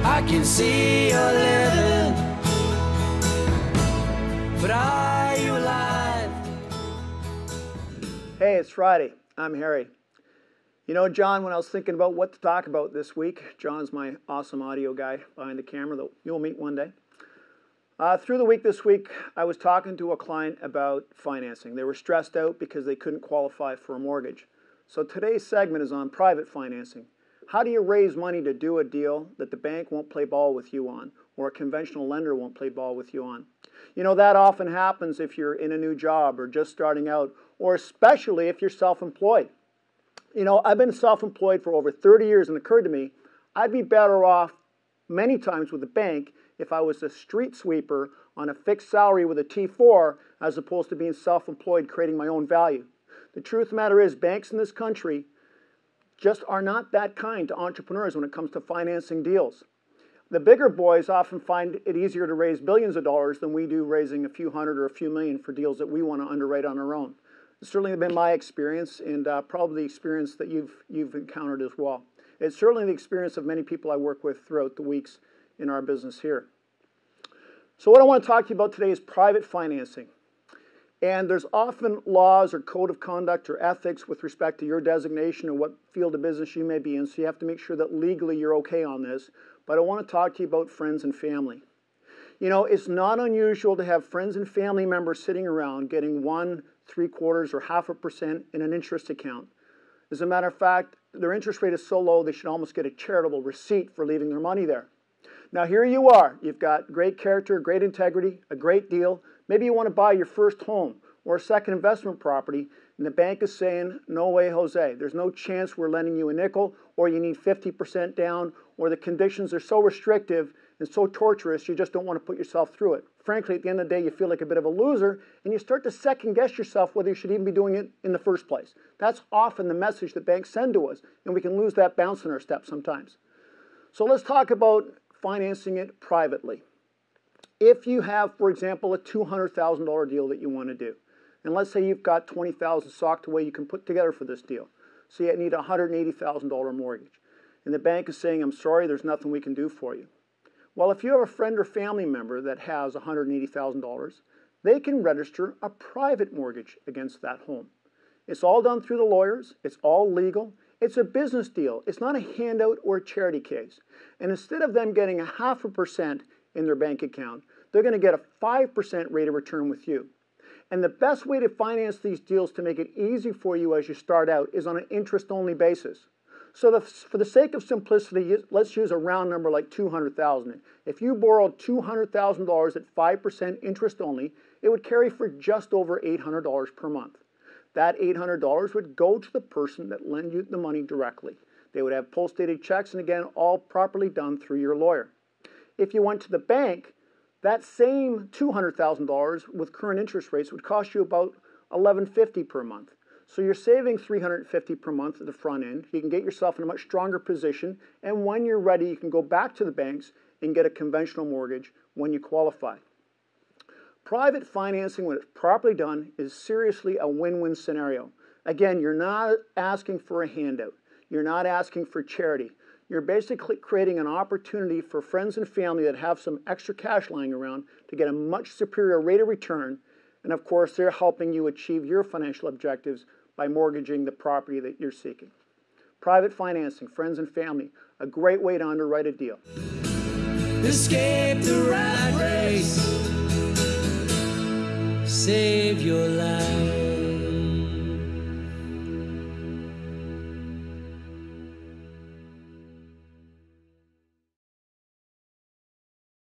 I can see you're living, but are you alive? Hey, it's Friday. I'm Harry. You know, John, when I was thinking about what to talk about this week, John's my awesome audio guy behind the camera that you'll meet one day. Through the week this week, I was talking to a client about financing. They were stressed out because they couldn't qualify for a mortgage. So today's segment is on private financing. How do you raise money to do a deal that the bank won't play ball with you on, or a conventional lender won't play ball with you on? You know, that often happens if you're in a new job or just starting out, or especially if you're self-employed. You know, I've been self-employed for over 30 years, and it occurred to me I'd be better off many times with a bank if I was a street sweeper on a fixed salary with a T4 as opposed to being self-employed creating my own value. The truth of the matter is banks in this country just are not that kind to entrepreneurs when it comes to financing deals. The bigger boys often find it easier to raise billions of dollars than we do raising a few hundred or a few million for deals that we want to underwrite on our own. It's certainly been my experience, and probably the experience that you've encountered as well. It's certainly the experience of many people I work with throughout the weeks in our business here. So what I want to talk to you about today is private financing. And there's often laws or code of conduct or ethics with respect to your designation and what field of business you may be in, so you have to make sure that legally you're okay on this. But I want to talk to you about friends and family. You know, it's not unusual to have friends and family members sitting around getting 1, 3/4, or 0.5% in an interest account. As a matter of fact, their interest rate is so low they should almost get a charitable receipt for leaving their money there. Now here you are. You've got great character, great integrity, a great deal. Maybe you want to buy your first home or a second investment property, and the bank is saying, no way, Jose. There's no chance we're lending you a nickel, or you need 50% down, or the conditions are so restrictive and so torturous you just don't want to put yourself through it. Frankly, at the end of the day, you feel like a bit of a loser, and you start to second-guess yourself whether you should even be doing it in the first place. That's often the message that banks send to us, and we can lose that bounce in our step sometimes. So let's talk about financing it privately. If you have, for example, a $200,000 deal that you want to do, and let's say you've got $20,000 socked away you can put together for this deal, so you need a $180,000 mortgage, and the bank is saying, I'm sorry, there's nothing we can do for you. Well, if you have a friend or family member that has $180,000, they can register a private mortgage against that home. It's all done through the lawyers. It's all legal. It's a business deal. It's not a handout or a charity case. And instead of them getting a 0.5% in their bank account, they're going to get a 5% rate of return with you. And the best way to finance these deals to make it easy for you as you start out is on an interest-only basis. So for the sake of simplicity, let's use a round number like $200,000. If you borrowed $200,000 at 5% interest only, it would carry for just over $800 per month. That $800 would go to the person that lent you the money directly. They would have post-dated checks, and again, all properly done through your lawyer. If you went to the bank, that same $200,000 with current interest rates would cost you about $1,150 per month. So you're saving $350 per month at the front end. You can get yourself in a much stronger position, and when you're ready, you can go back to the banks and get a conventional mortgage when you qualify. Private financing, when it's properly done, is seriously a win-win scenario. Again, you're not asking for a handout. You're not asking for charity. You're basically creating an opportunity for friends and family that have some extra cash lying around to get a much superior rate of return. And of course, they're helping you achieve your financial objectives by mortgaging the property that you're seeking. Private financing, friends and family, a great way to underwrite a deal. Escape the rat race. Save your life.